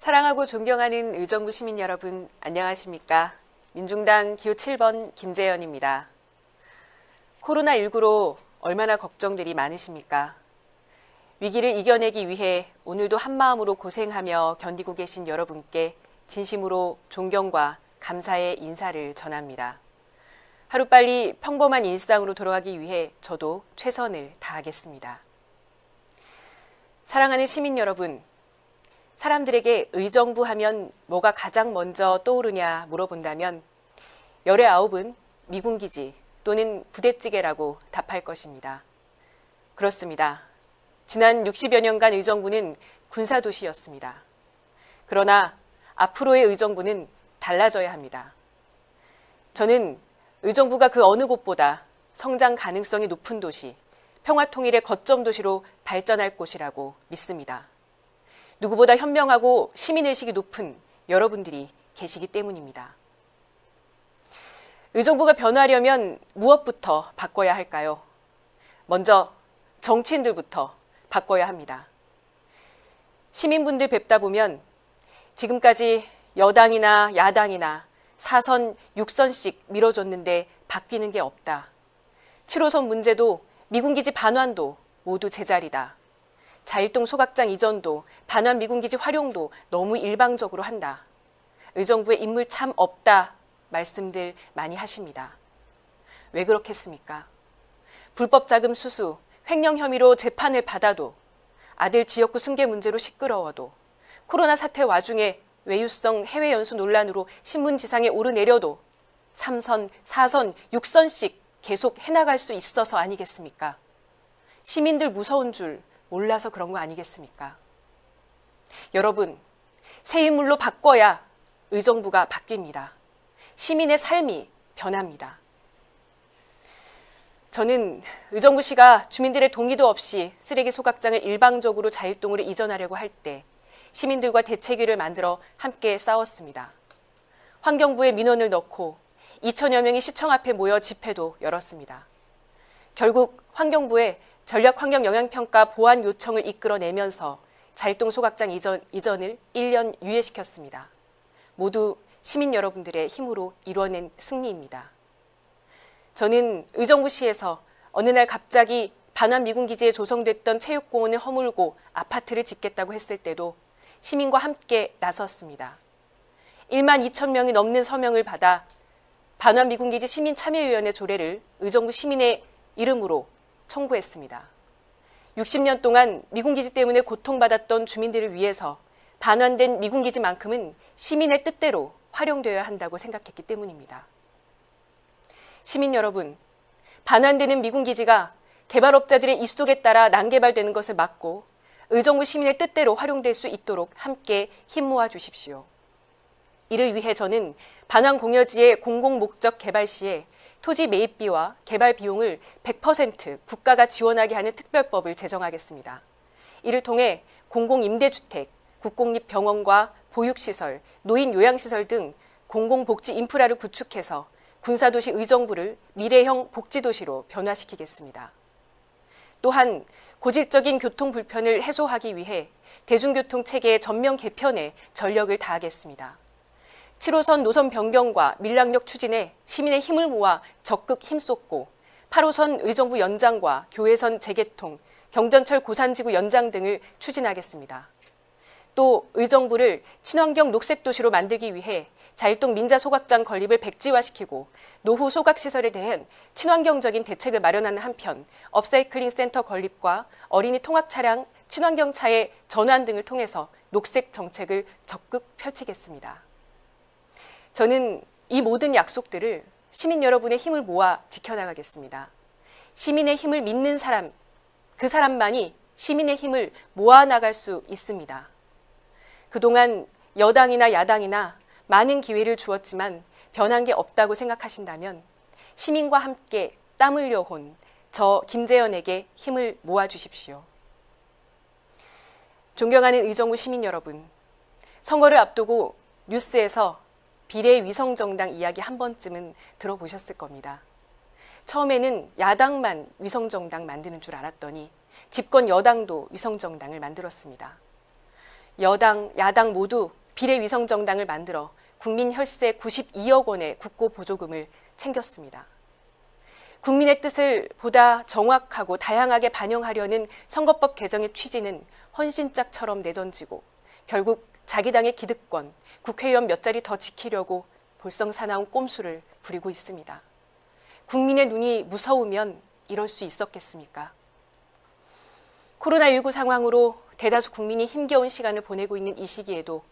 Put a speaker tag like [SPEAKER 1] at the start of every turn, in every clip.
[SPEAKER 1] 사랑하고 존경하는 의정부 시민 여러분, 안녕하십니까? 민중당 기호 7번 김재현입니다. 코로나19로 얼마나 걱정들이 많으십니까? 위기를 이겨내기 위해 오늘도 한마음으로 고생하며 견디고 계신 여러분께 진심으로 존경과 감사의 인사를 전합니다. 하루빨리 평범한 일상으로 돌아가기 위해 저도 최선을 다하겠습니다. 사랑하는 시민 여러분, 사람들에게 의정부 하면 뭐가 가장 먼저 떠오르냐 물어본다면 열의 9은 미군기지 또는 부대찌개라고 답할 것입니다. 그렇습니다. 지난 60여 년간 의정부는 군사도시였습니다. 그러나 앞으로의 의정부는 달라져야 합니다. 저는 의정부가 그 어느 곳보다 성장 가능성이 높은 도시, 평화통일의 거점 도시로 발전할 곳이라고 믿습니다. 누구보다 현명하고 시민의식이 높은 여러분들이 계시기 때문입니다. 의정부가 변화하려면 무엇부터 바꿔야 할까요? 먼저 정치인들부터 바꿔야 합니다. 시민분들 뵙다 보면 지금까지 여당이나 야당이나 4선, 6선씩 밀어줬는데 바뀌는 게 없다. 7호선 문제도 미군기지 반환도 모두 제자리다. 자일동 소각장 이전도 반환 미군기지 활용도 너무 일방적으로 한다. 의정부에 인물 참 없다 말씀들 많이 하십니다. 왜 그렇겠습니까? 불법 자금 수수, 횡령 혐의로 재판을 받아도 아들 지역구 승계 문제로 시끄러워도 코로나 사태 와중에 외유성 해외 연수 논란으로 신문지상에 오르내려도 3선, 4선, 6선씩 계속 해나갈 수 있어서 아니겠습니까? 시민들 무서운 줄 몰라서 그런 거 아니겠습니까? 여러분, 새 인물로 바꿔야 의정부가 바뀝니다. 시민의 삶이 변합니다. 저는 의정부시가 주민들의 동의도 없이 쓰레기 소각장을 일방적으로 자일동으로 이전하려고 할 때 시민들과 대책위를 만들어 함께 싸웠습니다. 환경부에 민원을 넣고 2천여 명이 시청 앞에 모여 집회도 열었습니다. 결국 환경부에 전략환경영향평가 보완 요청을 이끌어내면서 자일동 소각장 이전을 1년 유예시켰습니다. 모두 시민 여러분들의 힘으로 이뤄낸 승리입니다. 저는 의정부시에서 어느 날 갑자기 반환 미군기지에 조성됐던 체육공원을 허물고 아파트를 짓겠다고 했을 때도 시민과 함께 나섰습니다. 1만 2천 명이 넘는 서명을 받아 반환 미군기지 시민참여위원회 조례를 의정부 시민의 이름으로 청구했습니다. 60년 동안 미군기지 때문에 고통받았던 주민들을 위해서 반환된 미군기지만큼은 시민의 뜻대로 활용되어야 한다고 생각했기 때문입니다. 시민 여러분, 반환되는 미군기지가 개발업자들의 입속에 따라 난개발되는 것을 막고 의정부 시민의 뜻대로 활용될 수 있도록 함께 힘 모아 주십시오. 이를 위해 저는 반환 공여지의 공공목적 개발 시에 토지 매입비와 개발 비용을 100% 국가가 지원하게 하는 특별법을 제정하겠습니다. 이를 통해 공공임대주택, 국공립병원과 보육시설, 노인 요양시설 등 공공복지 인프라를 구축해서 군사도시 의정부를 미래형 복지도시로 변화시키겠습니다. 또한 고질적인 교통 불편을 해소하기 위해 대중교통 체계의 전면 개편에 전력을 다하겠습니다. 7호선 노선 변경과 밀락역 추진에 시민의 힘을 모아 적극 힘쏟고 8호선 의정부 연장과 교외선 재개통, 경전철 고산지구 연장 등을 추진하겠습니다. 또 의정부를 친환경 녹색도시로 만들기 위해 자일동 민자소각장 건립을 백지화시키고 노후 소각시설에 대한 친환경적인 대책을 마련하는 한편 업사이클링 센터 건립과 어린이 통학차량 친환경차의 전환 등을 통해서 녹색 정책을 적극 펼치겠습니다. 저는 이 모든 약속들을 시민 여러분의 힘을 모아 지켜나가겠습니다. 시민의 힘을 믿는 사람, 그 사람만이 시민의 힘을 모아나갈 수 있습니다. 그동안 여당이나 야당이나 많은 기회를 주었지만 변한 게 없다고 생각하신다면 시민과 함께 땀 흘려 온 저 김재현에게 힘을 모아주십시오. 존경하는 의정부 시민 여러분, 선거를 앞두고 뉴스에서 비례위성정당 이야기 한 번쯤은 들어보셨을 겁니다. 처음에는 야당만 위성정당 만드는 줄 알았더니 집권 여당도 위성정당을 만들었습니다. 여당, 야당 모두 비례위성정당을 만들어 국민 혈세 92억 원의 국고 보조금을 챙겼습니다. 국민의 뜻을 보다 정확하고 다양하게 반영하려는 선거법 개정의 취지는 헌신짝처럼 내던지고 결국 자기 당의 기득권, 국회의원 몇 자리 더 지키려고 볼썽사나운 꼼수를 부리고 있습니다. 국민의 눈이 무서우면 이럴 수 있었겠습니까? 코로나19 상황으로 대다수 국민이 힘겨운 시간을 보내고 있는 이 시기에도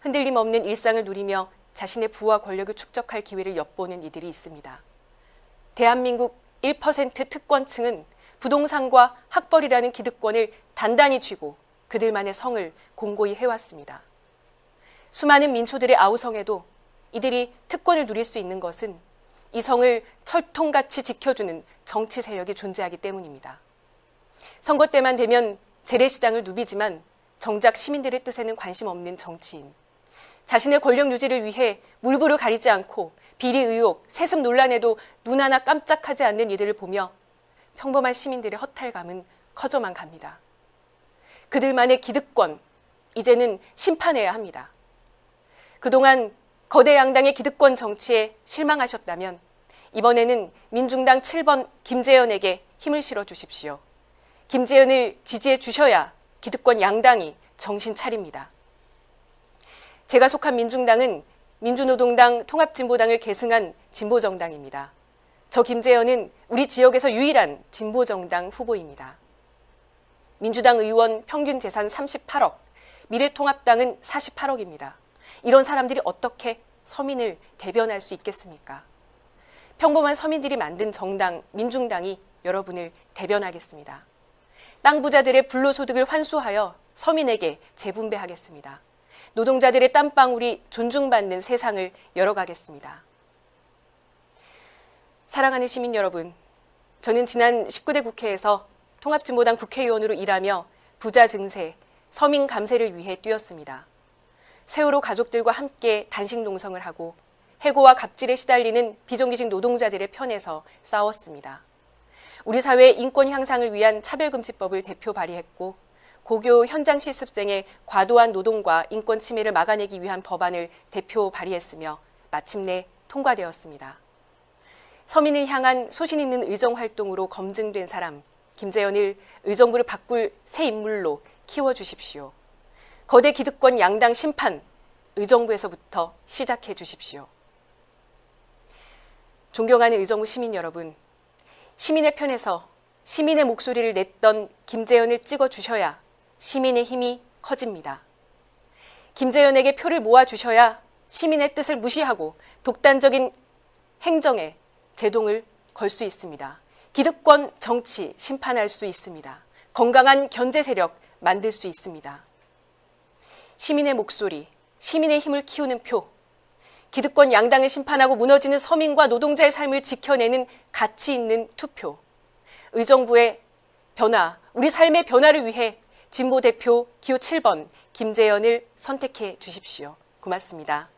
[SPEAKER 1] 흔들림 없는 일상을 누리며 자신의 부와 권력을 축적할 기회를 엿보는 이들이 있습니다. 대한민국 1% 특권층은 부동산과 학벌이라는 기득권을 단단히 쥐고 그들만의 성을 공고히 해왔습니다. 수많은 민초들의 아우성에도 이들이 특권을 누릴 수 있는 것은 이 성을 철통같이 지켜주는 정치 세력이 존재하기 때문입니다. 선거 때만 되면 재래시장을 누비지만 정작 시민들의 뜻에는 관심 없는 정치인. 자신의 권력 유지를 위해 물불을 가리지 않고 비리 의혹, 세습 논란에도 눈 하나 깜짝하지 않는 이들을 보며 평범한 시민들의 허탈감은 커져만 갑니다. 그들만의 기득권, 이제는 심판해야 합니다. 그동안 거대 양당의 기득권 정치에 실망하셨다면 이번에는 민중당 7번 김재현에게 힘을 실어 주십시오. 김재현을 지지해 주셔야 기득권 양당이 정신 차립니다. 제가 속한 민중당은 민주노동당 통합진보당을 계승한 진보정당입니다. 저 김재현은 우리 지역에서 유일한 진보정당 후보입니다. 민주당 의원 평균 재산 38억, 미래통합당은 48억입니다. 이런 사람들이 어떻게 서민을 대변할 수 있겠습니까? 평범한 서민들이 만든 정당, 민중당이 여러분을 대변하겠습니다. 땅 부자들의 불로소득을 환수하여 서민에게 재분배하겠습니다. 노동자들의 땀방울이 존중받는 세상을 열어가겠습니다. 사랑하는 시민 여러분, 저는 지난 19대 국회에서 통합진보당 국회의원으로 일하며 부자 증세, 서민 감세를 위해 뛰었습니다. 세월호 가족들과 함께 단식 농성을 하고 해고와 갑질에 시달리는 비정규직 노동자들의 편에서 싸웠습니다. 우리 사회의 인권 향상을 위한 차별금지법을 대표 발의했고 고교 현장 실습생의 과도한 노동과 인권 침해를 막아내기 위한 법안을 대표 발의했으며 마침내 통과되었습니다. 서민을 향한 소신 있는 의정활동으로 검증된 사람, 김재현을 의정부를 바꿀 새 인물로 키워주십시오. 거대 기득권 양당 심판, 의정부에서부터 시작해 주십시오. 존경하는 의정부 시민 여러분, 시민의 편에서 시민의 목소리를 냈던 김재현을 찍어주셔야 시민의 힘이 커집니다. 김재현에게 표를 모아주셔야 시민의 뜻을 무시하고 독단적인 행정에 제동을 걸 수 있습니다. 기득권 정치 심판할 수 있습니다. 건강한 견제 세력 만들 수 있습니다. 시민의 목소리, 시민의 힘을 키우는 표, 기득권 양당을 심판하고 무너지는 서민과 노동자의 삶을 지켜내는 가치 있는 투표, 의정부의 변화, 우리 삶의 변화를 위해 진보 대표 기호 7번 김재현을 선택해 주십시오. 고맙습니다.